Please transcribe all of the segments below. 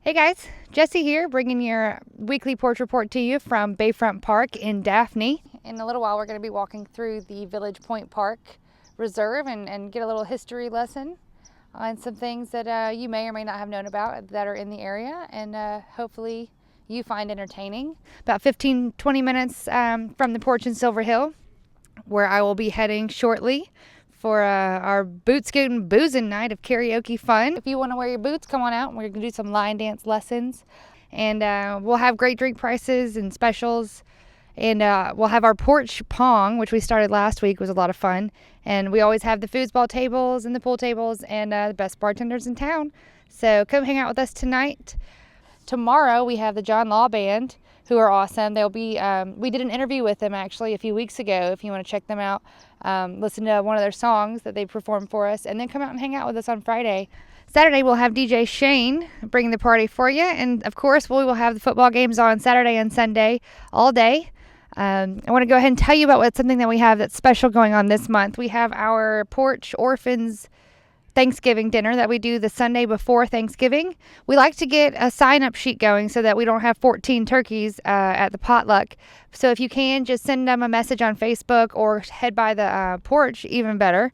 Hey guys, Jesse here, bringing your weekly porch report to you from Bayfront Park in Daphne. In a little while, we're going to be walking through the Village Point Park Reserve and get a little history lesson on some things that you may or may not have known about that are in the area, and hopefully you find entertaining. About 15-20 minutes from the porch in Silver Hill, where I will be heading shortly for our boot scooting boozing night of karaoke fun. If you want to wear your boots, come on out. We're going to do some line dance lessons, and we'll have great drink prices and specials, and we'll have our porch pong, which we started last week. It was a lot of fun, and we always have the foosball tables and the pool tables and the best bartenders in town. So come hang out with us tonight. Tomorrow we have the John Law Band, who are awesome. They'll be, we did an interview with them actually a few weeks ago. If you want to check them out, listen to one of their songs that they performed for us, and then come out and hang out with us on Friday. Saturday we'll have DJ Shane bring the party for you, and of course we will have the football games on Saturday and Sunday all day. I want to go ahead and tell you about something that we have that's special going on this month. We have our Porch Orphans Thanksgiving dinner that we do the Sunday before Thanksgiving. We like to get a sign-up sheet going so that we don't have 14 turkeys at the potluck. So if you can, just send them a message on Facebook or head by the porch, even better.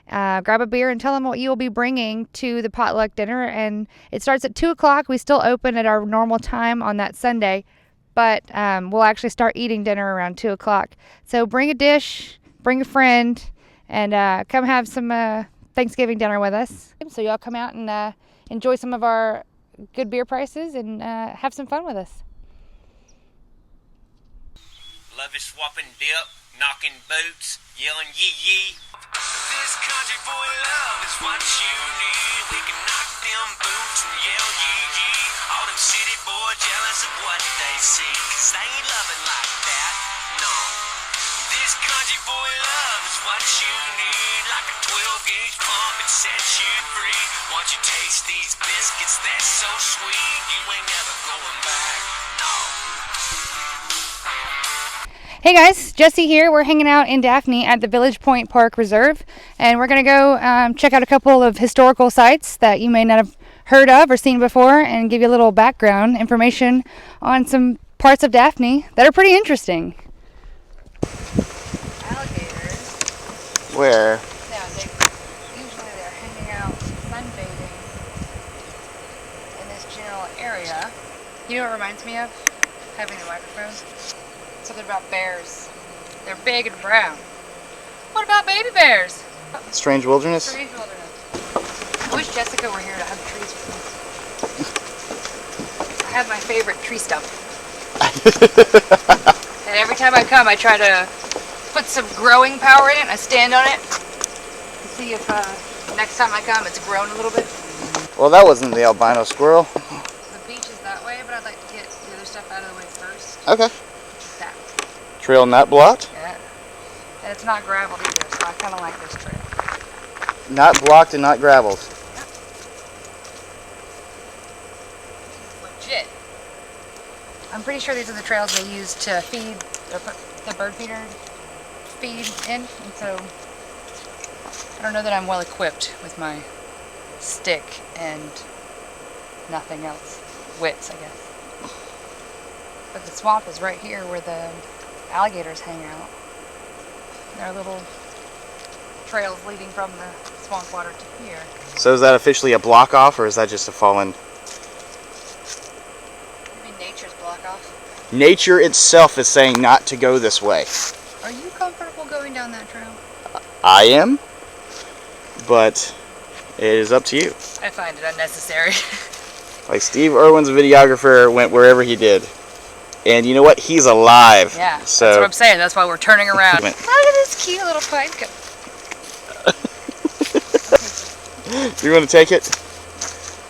Grab a beer and tell them what you will be bringing to the potluck dinner. And it starts at 2 o'clock. We still open at our normal time on that Sunday, but we'll actually start eating dinner around 2 o'clock. So bring a dish, bring a friend, and come have some Thanksgiving dinner with us. So y'all come out and enjoy some of our good beer prices and have some fun with us. Love is swapping dip, knocking boots, yelling yee yee. This country boy love is what you need. We can knock them boots and yell yee yee. All them city boys jealous of what they see, 'cause they ain't loving like that, no. This country boy love is what you need. Like a 12-gauge pump, it sets you free. Once you taste these biscuits, they're so sweet, you ain't never going back, no. Hey guys, Jesse here. We're hanging out in Daphne at the Village Point Park Reserve, and we're going to go check out a couple of historical sites that you may not have heard of or seen before, and give you a little background information on some parts of Daphne that are pretty interesting. Alligators. Where? Yeah, usually they're hanging out sunbathing in this general area. You know what it reminds me of? Having the microphone. Something about bears. They're big and brown. What about baby bears? Strange Wilderness? Strange Wilderness. I wish Jessica were here to hug trees with me. I have my favorite tree stump. And every time I come, I try to put some growing power in it, and I stand on it to see if next time I come it's grown a little bit. Well, that wasn't the albino squirrel. The beach is that way, but I'd like to get the other stuff out of the way first. Okay. That. Trail not blocked? Yeah. And it's not graveled either, so I kind of like this trail. Not blocked and not graveled. Yep. Legit. I'm pretty sure these are the trails they use to feed the bird feeder feed in, and so I don't know that I'm well equipped with my stick and nothing else. Wits, I guess. But the swamp is right here where the alligators hang out. There are little trails leading from the swamp water to here. So is that officially a block off, or is that just a fallen? Maybe nature's block off. Nature itself is saying not to go this way. Are you comfortable going down that trail? I am, but it is up to you. I find it unnecessary. Like Steve Irwin's videographer went wherever he did. And you know what? He's alive. Yeah, so that's what I'm saying. That's why we're turning around. Look at this cute little pine cone. Do you want to take it?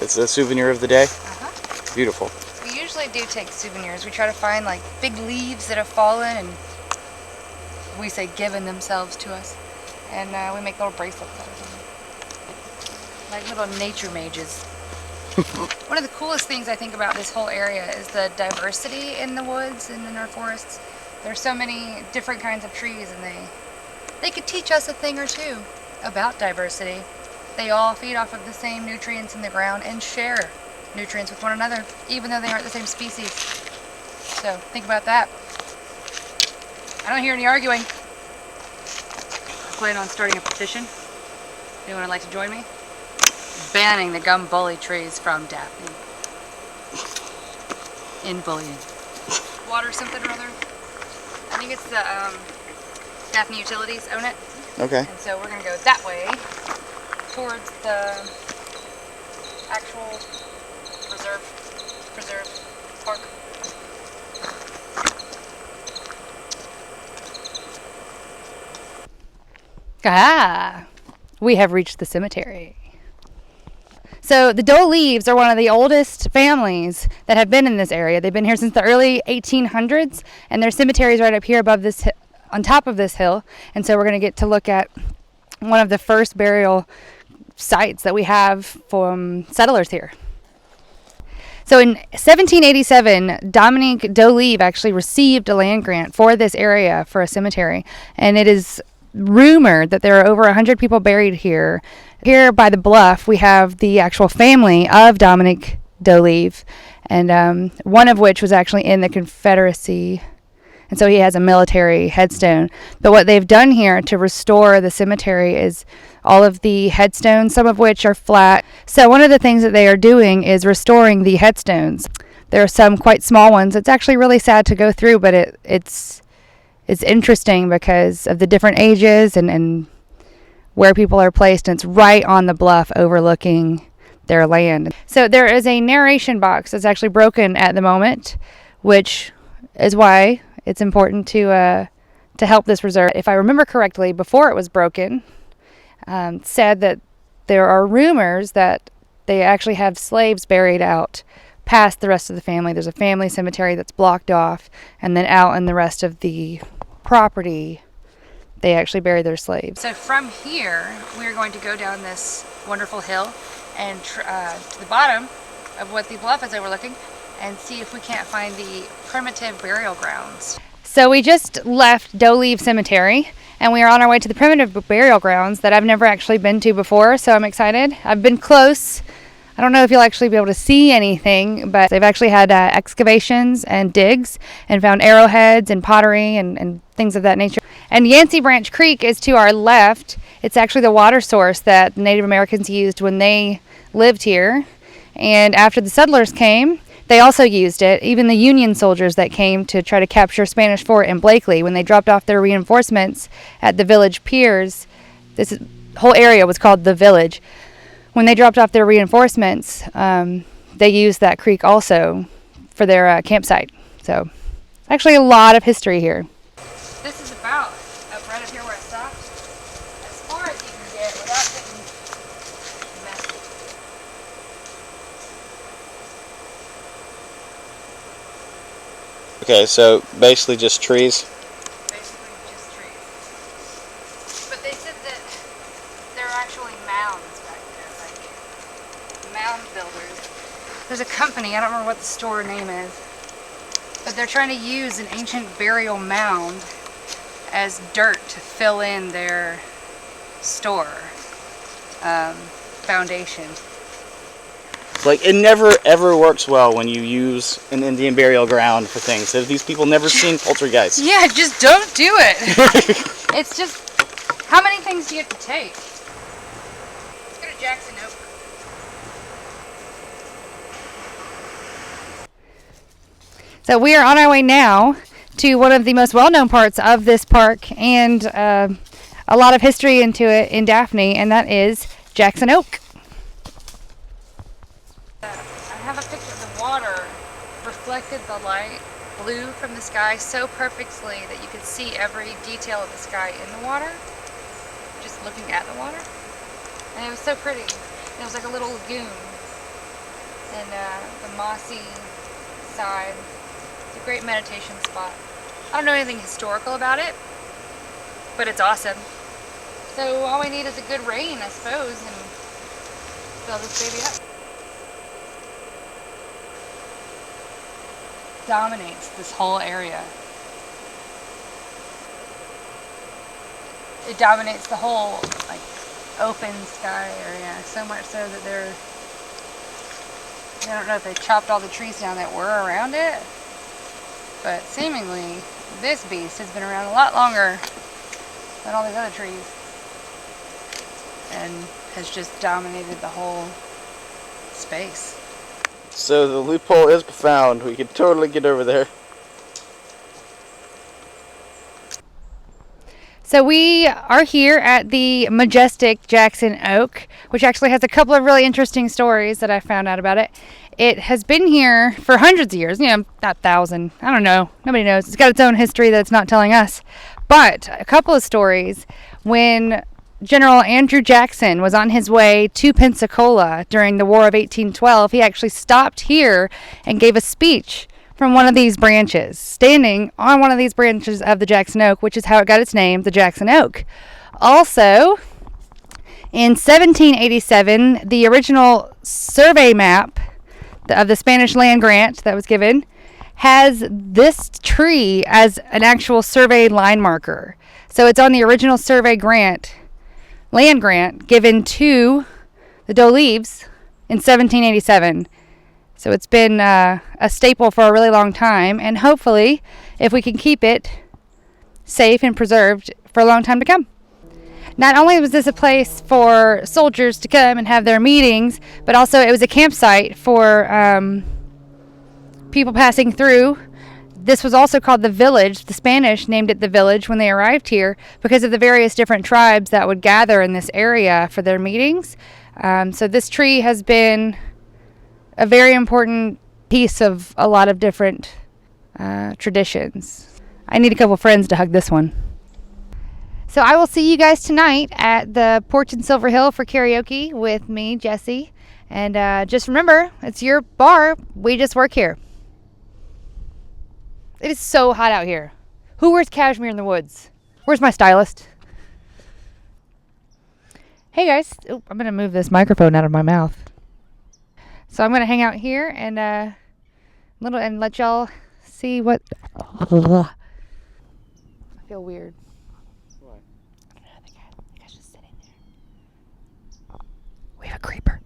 It's a souvenir of the day. Uh-huh. Beautiful. We usually do take souvenirs. We try to find like big leaves that have fallen, and we say given themselves to us, and we make little bracelets out of them, like little nature mages. One of the coolest things I think about this whole area is the diversity in the woods and in our forests. There's so many different kinds of trees, and they could teach us a thing or two about diversity. They all feed off of the same nutrients in the ground and share nutrients with one another, even though they aren't the same species. So think about that. I don't hear any arguing. I plan on starting a petition. Anyone would like to join me? Banning the gum bully trees from Daphne. In bullying. Water something or other. I think it's the Daphne Utilities own it. Okay. And so we're going to go that way towards the actual preserve park. Ah, we have reached the cemetery. So the Doleaves are one of the oldest families that have been in this area. They've been here since the early 1800s, and their cemetery is right up here above this, on top of this hill. And so we're going to get to look at one of the first burial sites that we have from settlers here. So in 1787, Dominique Doleave actually received a land grant for this area for a cemetery, and it is rumored that there are over 100 people buried here. Here by the bluff, we have the actual family of Dominique Doleave, and one of which was actually in the Confederacy, and so he has a military headstone. But what they've done here to restore the cemetery is all of the headstones, some of which are flat. So one of the things that they are doing is restoring the headstones. There are some quite small ones. It's actually really sad to go through, but it's interesting because of the different ages and where people are placed, and it's right on the bluff overlooking their land. So there is a narration box that's actually broken at the moment, which is why it's important to help this reserve. If I remember correctly, before it was broken, said that there are rumors that they actually have slaves buried out past the rest of the family. There's a family cemetery that's blocked off, and then out in the rest of the property they actually bury their slaves. So from here we're going to go down this wonderful hill and to the bottom of what the bluff is overlooking and see if we can't find the primitive burial grounds. So we just left Doleave Cemetery and we are on our way to the primitive burial grounds that I've never actually been to before, so I'm excited. I've been close. I don't know if you'll actually be able to see anything, but they've actually had excavations and digs and found arrowheads and pottery and things of that nature. And Yancey Branch Creek is to our left. It's actually the water source that Native Americans used when they lived here. And after the settlers came, they also used it. Even the Union soldiers that came to try to capture Spanish Fort in Blakely, when they dropped off their reinforcements at the village piers, whole area was called the village. When they dropped off their reinforcements, they used that creek also for their campsite. So, actually a lot of history here. This is about right up here where I stopped, as far as you can get without getting messy. Okay, so basically just trees. Basically just trees. But they said that there are actually mounds back there, like mound builders. There's a company, I don't remember what the store name is, but they're trying to use an ancient burial mound as dirt to fill in their store foundation. Like, it never ever works well when you use an Indian burial ground for things. Have these people never seen poltergeists? Yeah, just don't do it. It's just, how many things do you have to take? Let's go to Jackson Oak. So we are on our way now to one of the most well-known parts of this park and a lot of history into it in Daphne, and that is Jackson Oak. I have a picture of the water reflected the light blue from the sky so perfectly that you could see every detail of the sky in the water, just looking at the water. And it was so pretty. It was like a little lagoon, and the mossy side. It's a great meditation spot. I don't know anything historical about it, but it's awesome. So all we need is a good rain, I suppose, and fill this baby up. Dominates this whole area. It dominates the whole open sky area, so much so that I don't know if they chopped all the trees down that were around it, but seemingly this beast has been around a lot longer than all these other trees and has just dominated the whole space. So the loophole is profound. We could totally get over there. So we are here at the majestic Jackson Oak, which actually has a couple of really interesting stories that I found out about it. It has been here for hundreds of years, not thousand, I don't know, nobody knows. It's got its own history that it's not telling us. But a couple of stories, when General Andrew Jackson was on his way to Pensacola during the War of 1812, he actually stopped here and gave a speech from one of these branches, standing on one of these branches of the Jackson Oak, which is how it got its name, the Jackson Oak. Also, in 1787, the original survey map of the Spanish land grant that was given has this tree as an actual survey line marker. So it's on the original survey grant, land grant, given to the D'Olives in 1787. So it's been a staple for a really long time, and hopefully, if we can keep it safe and preserved for a long time to come. Not only was this a place for soldiers to come and have their meetings, but also it was a campsite for people passing through. This was also called the Village. The Spanish named it the Village when they arrived here because of the various different tribes that would gather in this area for their meetings. So this tree has been a very important piece of a lot of different traditions. I need a couple friends to hug this one. So I will see you guys tonight at the Porch in Silver Hill for karaoke with me, Jesse. And just remember, it's your bar. We just work here. It is so hot out here. Who wears cashmere in the woods? Where's my stylist? Hey guys. Oh, I'm going to move this microphone out of my mouth. So I'm going to hang out here and let y'all see what... I feel weird. Why? I don't know, the guy's just sitting there. We have a creeper.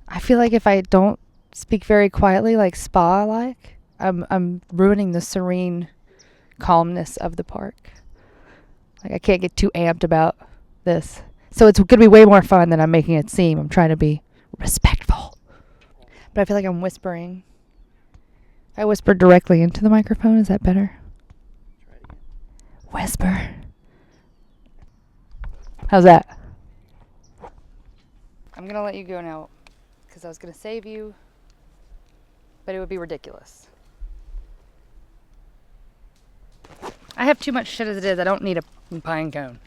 I feel like if I don't speak very quietly, like spa-like, I'm ruining the serene calmness of the park. Like, I can't get too amped about this. So it's going to be way more fun than I'm making it seem. I'm trying to be respectful. But I feel like I'm whispering. If I whisper directly into the microphone, is that better? Try it again. Whisper. How's that? I'm going to let you go now because I was going to save you, but it would be ridiculous. I have too much shit as it is. I don't need a pine cone.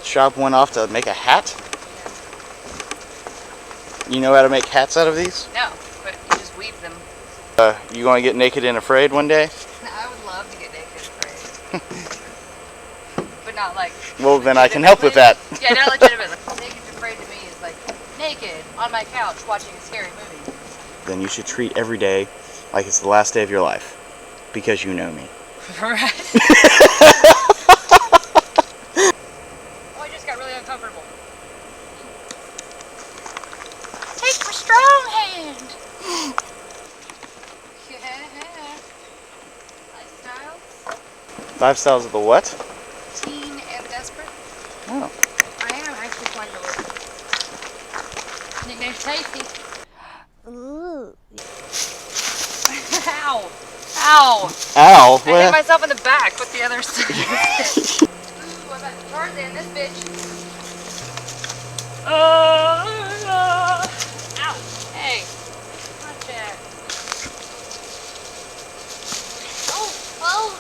Shop went off to make a hat. You know how to make hats out of these? No, but you just weave them. You want to get naked and afraid one day? I would love to get naked and afraid. But not like... Well, then I can help with that. Yeah, not legitimately. Naked and afraid to me is like naked on my couch watching a scary movie. Then you should treat every day like it's the last day of your life. Because you know me. Right. Oh, I just got really uncomfortable. Take my strong hand. Yeah. Lifestyles. 5 styles of the what? Teen and desperate. Oh. I am actually trying to look. Nickname's Tasty. Ooh. Ow. Ow. Ow. I hit myself in the back with the other stick. Ooh, I'm about to Tarzan this bitch. Ow. Hey. Punch it. Oh.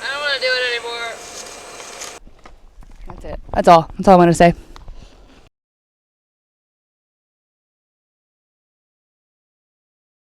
I don't want to do it anymore. That's it. That's all. That's all I want to say.